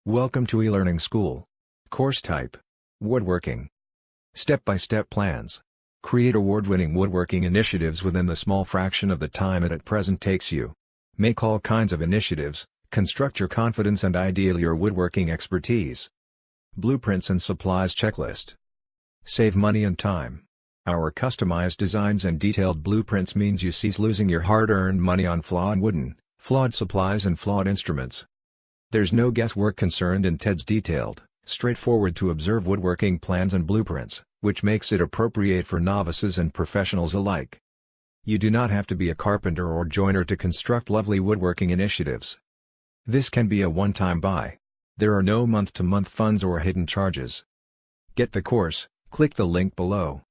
Welcome to eLearning School. Course type: Woodworking. Step-by-step plans. Create award-winning woodworking initiatives within the small fraction of the time it at present takes you. Make all kinds of initiatives, construct your confidence and ideally your woodworking expertise. Blueprints and supplies checklist. Save money and time. Our customized designs and detailed blueprints means you cease losing your hard-earned money on flawed supplies and flawed instruments. There's no guesswork concerned in Ted's detailed, straightforward to observe woodworking plans and blueprints, which makes it appropriate for novices and professionals alike. You do not have to be a carpenter or joiner to construct lovely woodworking initiatives. This can be a one-time buy. There are no month-to-month funds or hidden charges. Get the course, click the link below.